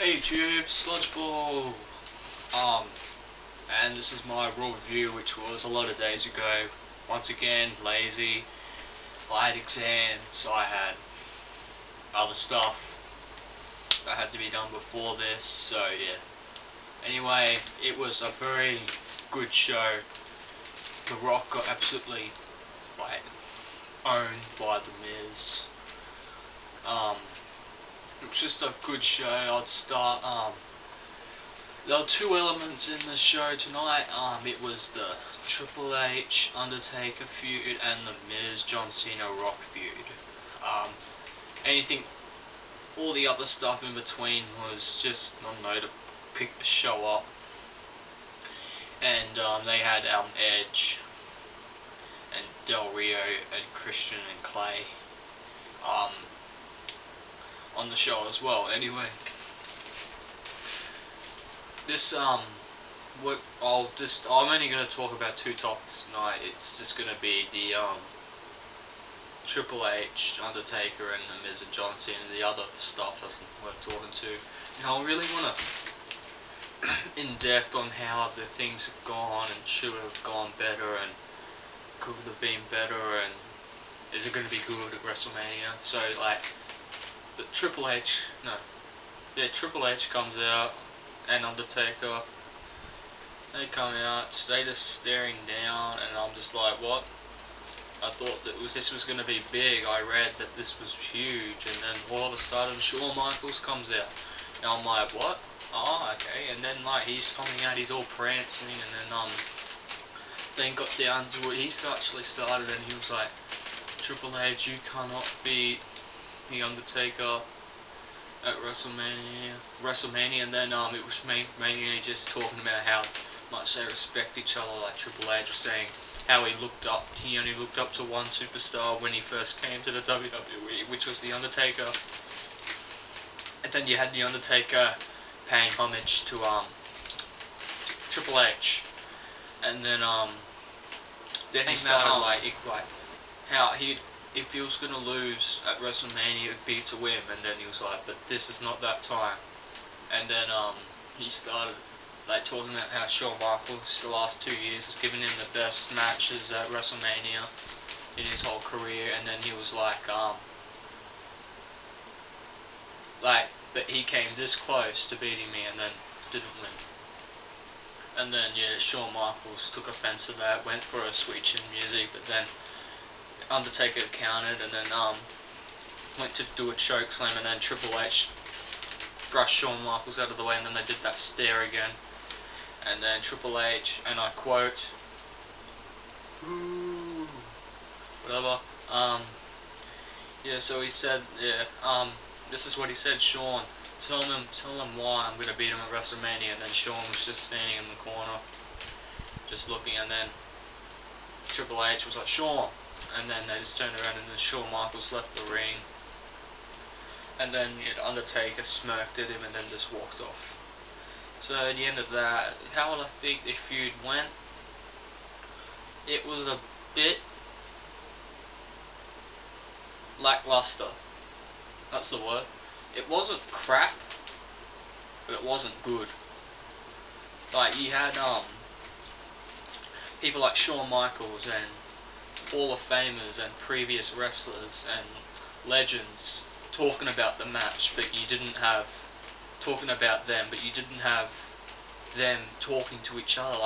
Hey YouTube, Sludgeball! And this is my raw review, which was a lot of days ago. Once again, lazy. I had exams, I had other stuff that had to be done before this, so yeah. Anyway, it was a very good show. The Rock got absolutely, owned by The Miz. It was just a good show. I'd start, there were two elements in the show tonight. It was the Triple H Undertaker feud and the Miz John Cena Rock feud. All the other stuff in between was just, I don't know, to pick the show up. And they had Edge and Del Rio and Christian and Clay on the show as well. Anyway, this I'm only going to talk about two topics tonight. It's just going to be the Triple H, Undertaker, and the Miz and John Cena. The other stuff isn't worth talking to. And I really want to in depth on how the things have gone and should have gone better and could have been better and is it going to be good at WrestleMania. So Triple H comes out and Undertaker, they come out, they just staring down, and I'm just like, what? I thought that this was going to be big. I read that this was huge, and then all of a sudden Shawn Michaels comes out. And I'm like, what? Oh, okay. And then he's coming out, he's all prancing, and then got down to it. He actually started, and he was like, Triple H, you cannot beat the Undertaker at WrestleMania, and then it was mainly just talking about how much they respect each other. Like Triple H was saying how he only looked up to one superstar when he first came to the WWE, which was the Undertaker. And then you had the Undertaker paying homage to Triple H, and then he started how if he was going to lose at WrestleMania, it would be to win, and then he was like, but this is not that time. And then he started talking about how Shawn Michaels the last 2 years has given him the best matches at WrestleMania in his whole career, and then he was but he came this close to beating me and then didn't win. And then Shawn Michaels took offense to that, went for a switch in music, but then Undertaker countered, and then went to do a choke slam, and then Triple H brushed Shawn Michaels out of the way, and then they did that stare again, and then Triple H, and I quote, "Ooh," whatever. So he said, this is what he said, Shawn, tell him why I'm gonna beat him at WrestleMania, and then Shawn was just standing in the corner, just looking, and then Triple H was like, Shawn. And then they just turned around, and then Shawn Michaels left the ring. And then Undertaker smirked at him and then just walked off. So at the end of that, how would I think the feud went? It was a bit lackluster. That's the word. It wasn't crap, but it wasn't good. You had people like Shawn Michaels and Hall of Famers and previous wrestlers and legends talking about the match, but you didn't have talking about them, but you didn't have them talking to each other,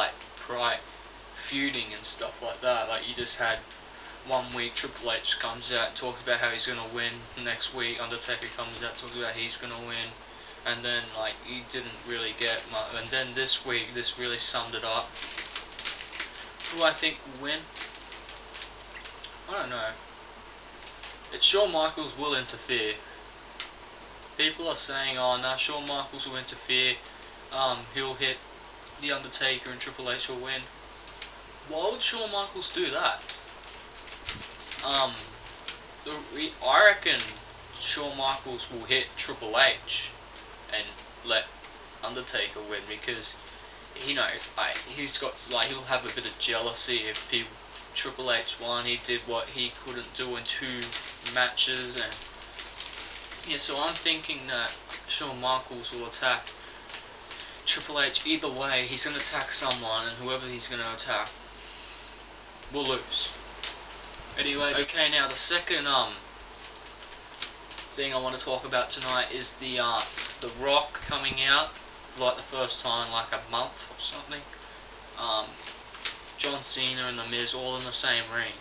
feuding and stuff like that. You just had 1 week Triple H comes out and talks about how he's gonna win. The next week Undertaker comes out and talks about he's gonna win, and then you didn't really get much. And then this week, this really summed it up. Who I think will win? I don't know. Shawn Michaels will interfere. People are saying, oh no, Shawn Michaels will interfere. He'll hit the Undertaker and Triple H will win. Why would Shawn Michaels do that? I reckon Shawn Michaels will hit Triple H and let Undertaker win, because he's got he'll have a bit of jealousy if Triple H won. He did what he couldn't do in 2 matches, and Yeah, so I'm thinking that Shawn Michaels will attack Triple H. Either way, he's going to attack someone, and whoever he's going to attack will lose. Anyway, okay, now the second thing I want to talk about tonight is the Rock coming out, like the first time, like a month or something. John Cena and The Miz all in the same ring,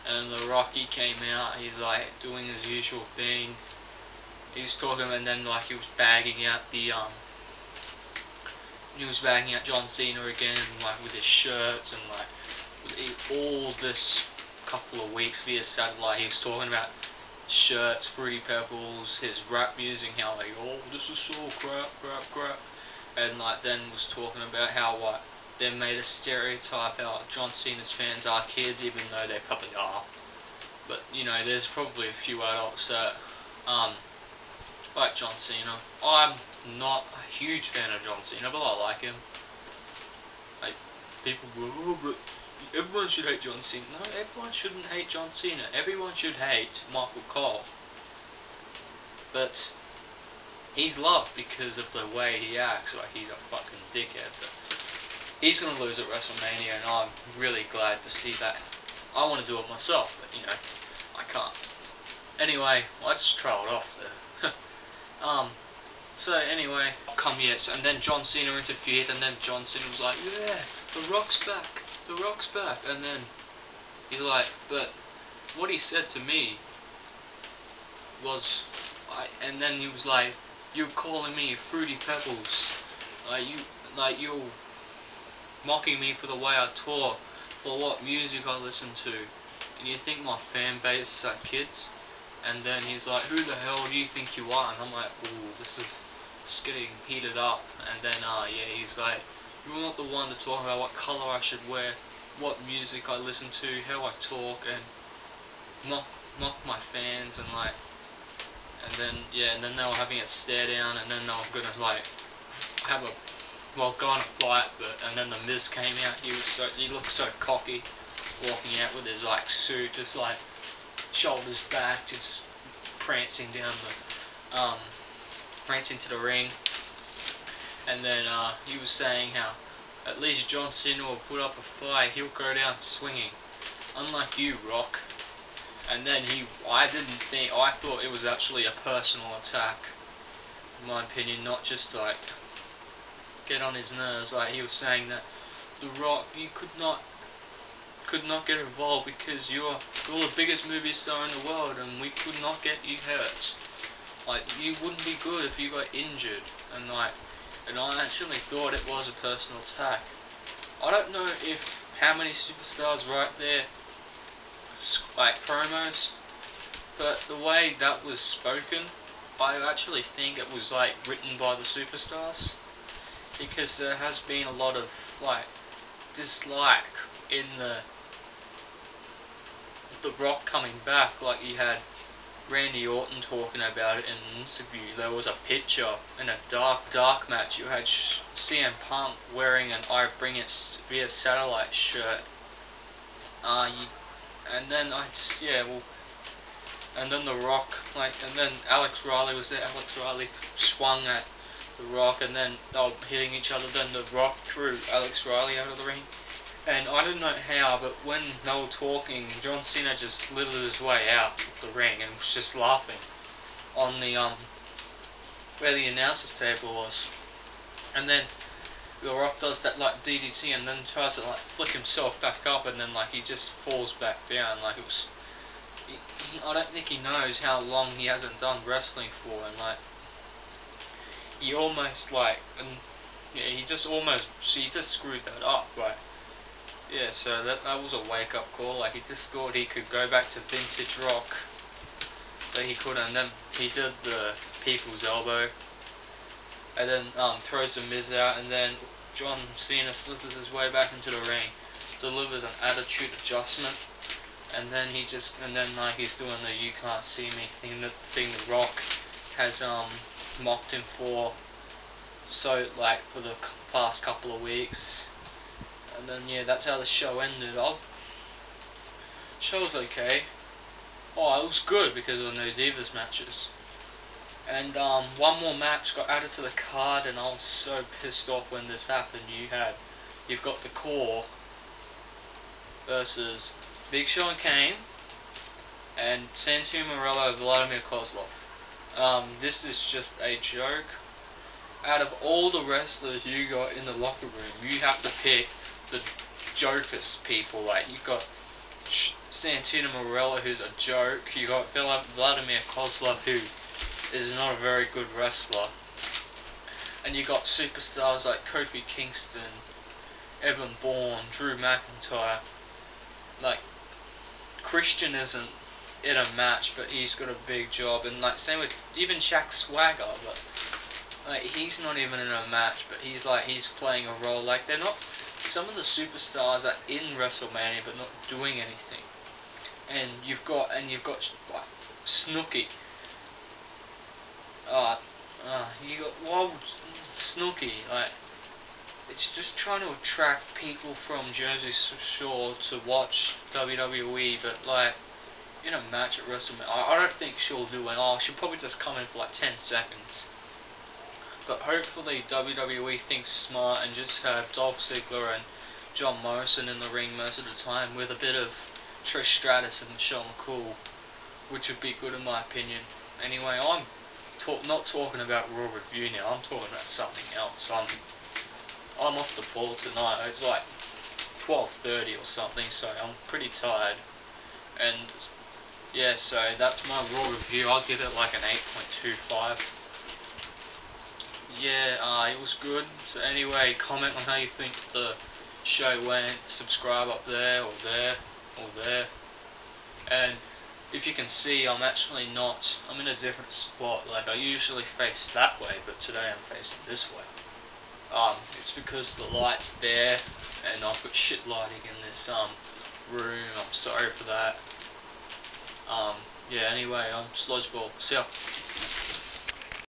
and the Rock, he came out, he's like doing his usual thing. He's talking, and then like he was bagging out John Cena again, like with his shirts, and like with all this couple of weeks via satellite, he was talking about shirts, Fruity Pebbles, his rap music, how like, oh, this is so crap, and like then was talking about how what they made a stereotype how John Cena's fans are kids, even though they probably are. But you know, there's probably a few adults that like John Cena. I'm not a huge fan of John Cena, but I like him. Like, people go, oh, but everyone should hate John Cena. No, everyone shouldn't hate John Cena. Everyone should hate Michael Cole. But he's loved because of the way he acts. Like, he's a fucking dickhead. But he's gonna lose at WrestleMania, and I'm really glad to see that. I want to do it myself, but you know, I can't. Anyway, I just trailed off there. So anyway, and then John Cena interfered, and then John Cena was like, yeah, The Rock's back, and then he's like, but what he said to me was, and then he was like, you're calling me Fruity Pebbles, you're mocking me for the way I talk, for what music I listen to, and you think my fan base are kids? And then he's like, who the hell do you think you are? And I'm like, ooh, this is getting heated up. And then, yeah, he's like, you're not the one to talk about what colour I should wear, what music I listen to, how I talk, and mock my fans, and like, and then, yeah, and then they were having a stare down, and then they were gonna, like, go on a fight, and then The Miz came out. He looked so cocky, walking out with his, like, suit, just like, shoulders back, just prancing to the ring. And then he was saying how at least John Cena will put up a fight, he'll go down swinging, unlike you, Rock. And then I thought it was actually a personal attack, in my opinion, not just like get on his nerves. Like, he was saying that The Rock, you could not get involved because you're the biggest movie star in the world, and we could not get you hurt. Like, you wouldn't be good if you got injured, and I actually thought it was a personal attack. I don't know how many superstars write their like promos, but the way that was spoken, I actually think it was like written by the superstars, because there has been a lot of like dislike in the Rock coming back. Like, you had Randy Orton talking about it in an interview. There was a picture in a dark match. You had CM Punk wearing an I Bring It via satellite shirt. And then and then The Rock, and then Alex Riley was there. Alex Riley swung at The Rock, and then they were hitting each other. Then The Rock threw Alex Riley out of the ring. And I don't know how, but when they were talking, John Cena just slithered his way out of the ring and was just laughing on the where the announcer's table was. And then The Rock does that like DDT, and then tries to like flick himself back up, and then like he just falls back down. Like, it was, I don't think he knows how long he hasn't done wrestling for, and like he almost he just screwed that up, right? Yeah, so that was a wake-up call. Like, he just thought he could go back to vintage Rock, but he couldn't. And then he did the people's elbow, and then throws the Miz out, and then John Cena slithers his way back into the ring, delivers an attitude adjustment, and then he's doing the "you can't see me" thing, the thing that Rock has mocked him for, so like for the past couple of weeks. And then, yeah, that's how the show ended. Show was okay. Oh, it was good because there were no Divas matches. And one more match got added to the card, and I was so pissed off when this happened. You've got the Core versus Big Show and Kane and Santino Marella, Vladimir Kozlov. This is just a joke. Out of all the wrestlers you got in the locker room, you have to pick the jokest people. Like, you got Santino Marella, who's a joke. You got Vladimir Kozlov, who is not a very good wrestler. And you got superstars like Kofi Kingston, Evan Bourne, Drew McIntyre. Like, Christian isn't in a match, but he's got a big job. And like, same with even Jack Swagger, but like, he's not even in a match, but he's playing a role. Like, they're not. Some of the superstars are in WrestleMania, but not doing anything. And you've got like Snooki. You got Snooki. Like, it's just trying to attract people from Jersey Shore to watch WWE, but like, in a match at WrestleMania, I don't think she'll do it. She'll probably just come in for like 10 seconds. But hopefully WWE thinks smart and just have Dolph Ziggler and John Morrison in the ring most of the time, with a bit of Trish Stratus and Michelle McCool, which would be good in my opinion. Anyway, I'm not talking about Raw Review now. I'm talking about something else. I'm off the ball tonight. It's like 12:30 or something, so I'm pretty tired. And yeah, so that's my Raw review. I'll give it like an 8.25. Yeah, it was good. So anyway, comment on how you think the show went. Subscribe up there or there or there. And if you can see, I'm in a different spot. Like, I usually face that way, but today I'm facing this way. It's because the light's there, and I've got shit lighting in this room. I'm sorry for that. Yeah, anyway, I'm Sludgeball. See ya.